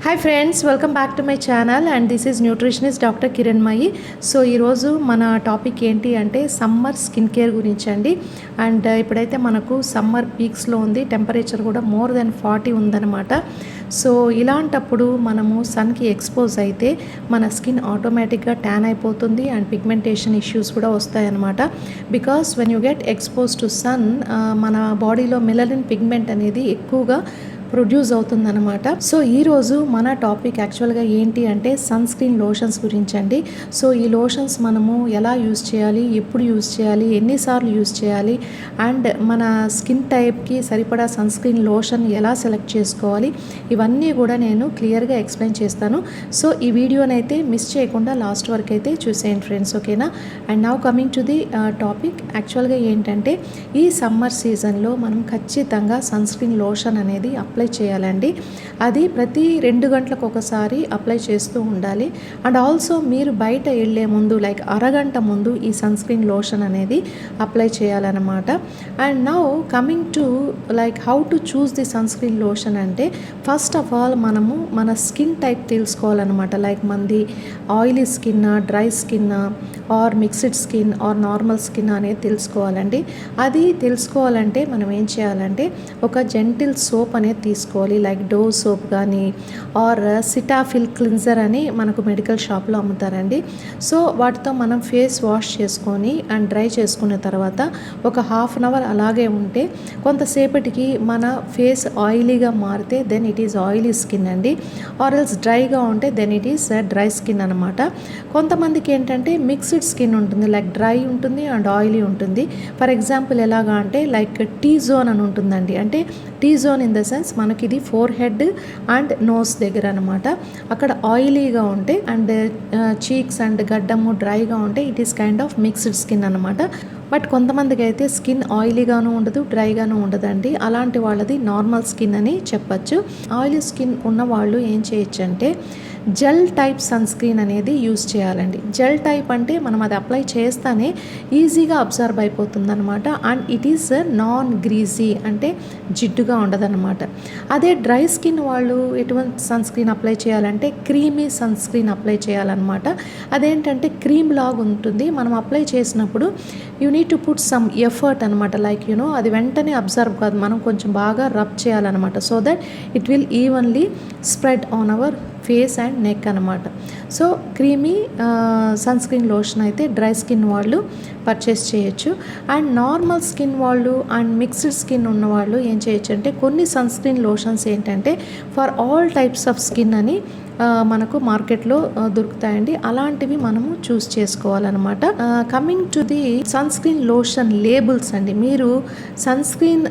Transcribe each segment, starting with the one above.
Hi friends, welcome back to my channel and this is nutritionist doctor Kiranmayi. So ఈరోజు మన topic ఏంటి అంటే summer skin care గురించి అండి. అండ్ ఇప్పుడైతే మనకు సమ్మర్ పీక్స్లో ఉంది, టెంపరేచర్ కూడా మోర్ దెన్ 40 ఉందన్నమాట. సో ఇలాంటప్పుడు మనము సన్కి ఎక్స్పోజ్ అయితే మన స్కిన్ ఆటోమేటిక్గా ట్యాన్ అయిపోతుంది అండ్ పిగ్మెంటేషన్ ఇష్యూస్ కూడా వస్తాయన్నమాట. Because when you get expose to sun మన బాడీలో మెలనిన్ పిగ్మెంట్ అనేది ఎక్కువగా ప్రొడ్యూస్ అవుతుందన్నమాట. సో ఈరోజు మన టాపిక్ యాక్చువల్గా ఏంటి అంటే సన్ స్క్రీన్ లోషన్స్ గురించి అండి. సో ఈ లోషన్స్ మనము ఎలా యూజ్ చేయాలి, ఎప్పుడు యూజ్ చేయాలి, ఎన్నిసార్లు యూజ్ చేయాలి, అండ్ మన స్కిన్ టైప్కి సరిపడా సన్ స్క్రీన్ లోషన్ ఎలా సెలెక్ట్ చేసుకోవాలి, ఇవన్నీ కూడా నేను క్లియర్గా ఎక్స్ప్లెయిన్ చేస్తాను. సో ఈ వీడియోనైతే మిస్ చేయకుండా లాస్ట్ వరకు అయితే చూసేయండి ఫ్రెండ్స్, ఓకేనా. And now coming to the topic. యాక్చువల్గా ఏంటంటే ఈ సమ్మర్ సీజన్లో మనం ఖచ్చితంగా సన్ స్క్రీన్ లోషన్ అనేది అప్లై చేయాలండి. అది ప్రతి 2 గంటలకు ఒకసారి అప్లై చేస్తూ ఉండాలి. అండ్ ఆల్సో మీరు బయట వెళ్ళే ముందు లైక్ అరగంట ముందు ఈ సన్ స్క్రీన్ లోషన్ అనేది అప్లై చేయాలన్నమాట. And now coming to like how to choose the sun screen lotion అంటే ఫస్ట్ ఆఫ్ ఆల్ మనము మన స్కిన్ టైప్ తెలుసుకోవాలన్నమాట. లైక్ మంది oily skin, dry skin, or mixed skin, or normal skin అనేది తెలుసుకోవాలండి. అది తెలుసుకోవాలంటే మనం ఏం చేయాలంటే ఒక జెంటిల్ సోప్ అనేది తీసుకోవాలి. లైక్ డోవ్ సోప్ కానీ ఆర్ సిటాఫిల్ క్లిన్జర్ అని మనకు మెడికల్ షాప్లో అమ్ముతారండి. సో వాటితో మనం ఫేస్ వాష్ చేసుకొని అండ్ డ్రై చేసుకున్న తర్వాత ఒక హాఫ్ అన్ అవర్ అలాగే ఉంటే కొంతసేపటికి మన ఫేస్ ఆయిలీగా మారితే then it is oily skin అండి. ఆర్ ఎల్స్ డ్రైగా ఉంటే then it is dry skin అనమాట. కొంతమందికి ఏంటంటే మిక్స్డ్ స్కిన్ ఉంటుంది, లైక్ డ్రై ఉంటుంది అండ్ ఆయిలీ ఉంటుంది. ఫర్ ఎగ్జాంపుల్ ఎలాగా అంటే లైక్ టీ జోన్ అని ఉంటుందండి. అంటే T zone in the sense మనకి ఇది ఫోర్ హెడ్ అండ్ నోస్ దగ్గర అనమాట. అక్కడ ఆయిలీగా ఉంటే అండ్ చీక్స్ అండ్ గడ్డము డ్రైగా ఉంటే it is kind of mixed skin అనమాట. బట్ కొంతమందికి అయితే స్కిన్ ఆయిలీగాను ఉండదు, డ్రైగాను ఉండదండి. అలాంటి వాళ్ళది నార్మల్ స్కిన్ అని చెప్పచ్చు. ఆయిలీ స్కిన్ ఉన్న వాళ్ళు ఏం చేయొచ్చు అంటే జెల్ టైప్ సన్ స్క్రీన్ అనేది యూజ్ చేయాలండి. జెల్ టైప్ అంటే మనం అది అప్లై చేస్తానే ఈజీగా అబ్జర్వ్ అయిపోతుంది అనమాట. And it is non greasy, అంటే జిడ్డుగా ఉండదన్నమాట. అదే డ్రై స్కిన్ వాళ్ళు ఎటువంటి సన్ స్క్రీన్ అప్లై చేయాలంటే క్రీమీ సన్ స్క్రీన్ అప్లై చేయాలన్నమాట. అదేంటంటే క్రీమ్ లాగా ఉంటుంది. మనం అప్లై చేసినప్పుడు you need to put some effort అనమాట. లైక్ యూనో అది వెంటనే అబ్జర్వ్ కాదు, మనం కొంచెం బాగా రబ్ చేయాలన్నమాట. So that it will evenly spread on our face and neck అనమాట. So creamy sun screen lotion అయితే డ్రై స్కిన్ వాళ్ళు పర్చేస్ చేయొచ్చు. అండ్ నార్మల్ స్కిన్ వాళ్ళు అండ్ మిక్స్డ్ స్కిన్ ఉన్న వాళ్ళు ఏం చేయొచ్చు అంటే కొన్ని సన్ స్క్రీన్ లోషన్స్ ఏంటంటే for all types of skin అని మనకు మార్కెట్లో దొరుకుతాయండి. అలాంటివి మనము చూస్ చేసుకోవాలన్నమాట. Coming to the sun screen lotion labels అండి. మీరు సన్ స్క్రీన్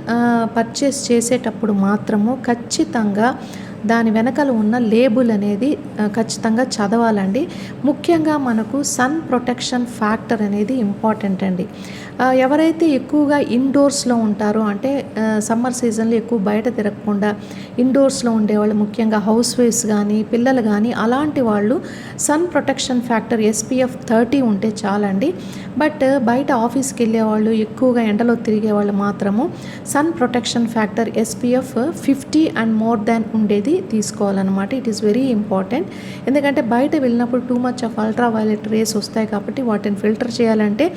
పర్చేస్ చేసేటప్పుడు మాత్రము ఖచ్చితంగా దాని వెనకాల ఉన్న లేబుల్ అనేది ఖచ్చితంగా చదవాలండి. ముఖ్యంగా మనకు సన్ ప్రొటెక్షన్ ఫ్యాక్టర్ అనేది ఇంపార్టెంట్ అండి. ఎవరైతే ఎక్కువగా ఇండోర్స్లో ఉంటారో అంటే సమ్మర్ సీజన్లో ఎక్కువ బయట తిరగకుండా ఇండోర్స్లో ఉండేవాళ్ళు, ముఖ్యంగా హౌస్ వైఫ్స్ కానీ పిల్లలు కానీ అలాంటి వాళ్ళు సన్ ప్రొటెక్షన్ ఫ్యాక్టర్ SPF 30 ఉంటే చాలండి. బట్ బయట ఆఫీస్కి వెళ్ళేవాళ్ళు, ఎక్కువగా ఎండలో తిరిగే వాళ్ళు మాత్రము sun protection factor SPF 50 and more than ఉండేది తీసుకోవాలన్నమాట. It is very important. ఎందుకంటే బయట వెళ్ళినప్పుడు too much of ultra violet rays వస్తాయి కాబట్టి వాటిని ఫిల్టర్ చేయాలంటే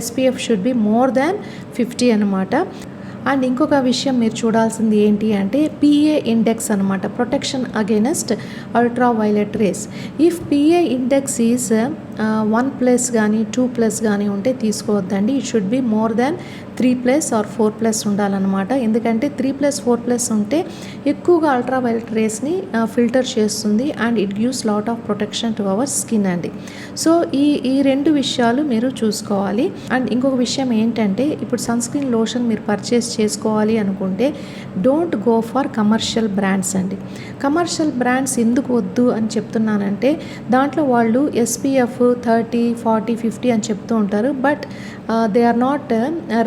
SPF should be more than 50 అనమాట. అండ్ ఇంకొక విషయం మీరు చూడాల్సింది ఏంటి అంటే PA ఇండెక్స్ అనమాట, protection against ultra violet rays. If PA index is 1+ కానీ 2+ కానీ ఉంటే తీసుకోవద్దండి. It should be more than 3+ or 4+ ఉండాలన్నమాట. ఎందుకంటే 3+, 4+ ఉంటే ఎక్కువగా అల్ట్రా వైలెట్ రేస్ని ఫిల్టర్ చేస్తుంది and it gives lot of protection to our skin అండి. సో ఈ 2 విషయాలు మీరు చూసుకోవాలి. అండ్ ఇంకొక విషయం ఏంటంటే ఇప్పుడు సన్ స్క్రీన్ లోషన్ మీరు పర్చేస్ చేసుకోవాలి అనుకుంటే don't go for commercial brands అండి. కమర్షియల్ బ్రాండ్స్ ఎందుకు వద్దు అని చెప్తున్నానంటే దాంట్లో వాళ్ళు SPF 30, 40, 50 అని చెప్తూ ఉంటారు. But they are not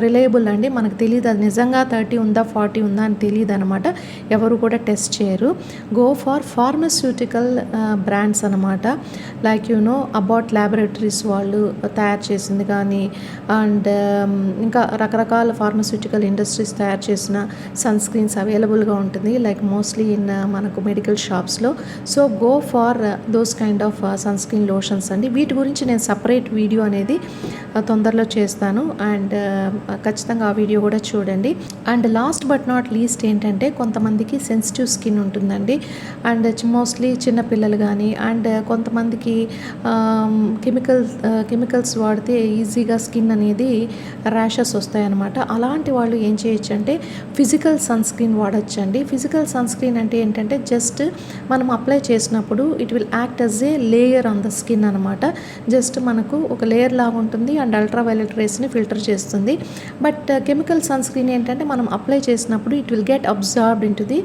reliable అండి. మనకు తెలియదు అది నిజంగా 30 ఉందా 40 ఉందా అని తెలియదు అనమాట. ఎవరు కూడా టెస్ట్ చేయరు. గో ఫర్ ఫార్మస్యూటికల్ బ్రాండ్స్ అనమాట. లైక్ అబాట్ ల్యాబొరేటరీస్ వాళ్ళు తయారు చేసింది కానీ అండ్ ఇంకా రకరకాల ఫార్మస్యూటికల్ ఇండస్ట్రీస్ తయారు చేసిన సన్ స్క్రీన్స్ అవైలబుల్గా ఉంటుంది. లైక్ మోస్ట్లీ ఇన్ మనకు మెడికల్ షాప్స్లో. So go for those kind of sun screen lotions అండి. వీటి గురించి నేను సపరేట్ వీడియో అనేది తొందరలో చేస్తాను. అండ్ ఖచ్చితంగా ఆ వీడియో కూడా చూడండి. And last but not least ఏంటంటే కొంతమందికి సెన్సిటివ్ స్కిన్ ఉంటుందండి. అండ్ మోస్ట్లీ చిన్నపిల్లలు కానీ అండ్ కొంతమందికి కెమికల్స్ వాడితే ఈజీగా స్కిన్ అనేది ర్యాషెస్ వస్తాయన్నమాట. అలాంటి వాళ్ళు ఏం చేయొచ్చు అంటే ఫిజికల్ సన్ స్క్రీన్ వాడచ్చండి. ఫిజికల్ సన్ స్క్రీన్ అంటే ఏంటంటే జస్ట్ మనం అప్లై చేసినప్పుడు it will act as a layer on the skin అనమాట. జస్ట్ మనకు ఒక లేయర్ లాగా ఉంటుంది అండ్ అల్ట్రావైలెట్ రేస్ని ఫిల్టర్ చేస్తుంది. బట్ కెమికల్ సన్ స్క్రీన్ ఏంటంటే మనం అప్లై చేసినప్పుడు it will get absorbed in to the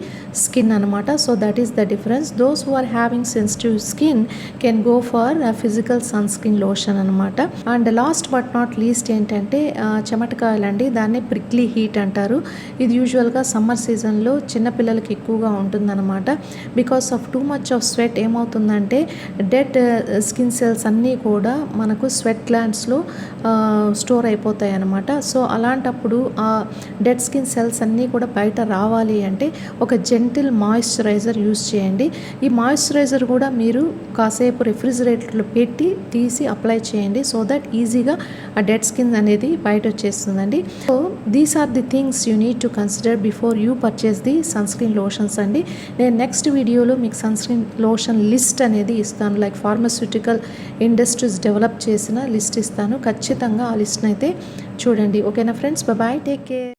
skin అనమాట. So that is the difference. Those who are having sensitive skin can go for physical sun screen lotion అనమాట. And last but not least ఏంటంటే చెమటకాయలండి. దాన్ని prickly heat అంటారు. ఇది యూజువల్గా summer సీజన్లో చిన్నపిల్లలకి ఎక్కువగా ఉంటుందన్నమాట. Because of two much of sweat ఏమవుతుందంటే డెడ్ స్కిన్ సెల్స్ అన్నీ కూడా మనకు స్వెట్ గ్లాండ్స్లో స్టోర్ అయిపోతాయి అన్నమాట. సో అలాంటప్పుడు ఆ డెడ్ స్కిన్ సెల్స్ అన్నీ కూడా బయట రావాలి అంటే ఒక జెంటిల్ మాయిశ్చరైజర్ యూస్ చేయండి. ఈ మాయిశ్చరైజర్ కూడా మీరు కాసేపు రెఫ్రిజిరేటర్లో పెట్టి తీసి అప్లై చేయండి. సో దట్ ఈజీగా ఆ డెడ్ స్కిన్ అనేది బయట వచ్చేస్తుందండి. So these are the things you need to consider before you purchase the sun screen lotions అండి. నేను నెక్స్ట్ వీడియోలో మీకు సన్ స్క్రీన్ లోషన్ లిస్ట్ అనేది ఇస్తాను. లైక్ ఫార్మస్యూటికల్ ఇండస్ట్రీస్ డెవలప్ చేసిన లిస్ట్ ఇస్తాను. ఖచ్చితంగా ఆ లిస్ట్ని అయితే చూడండి. ఓకేనా ఫ్రెండ్స్, బాయ్, టేక్ కేర్.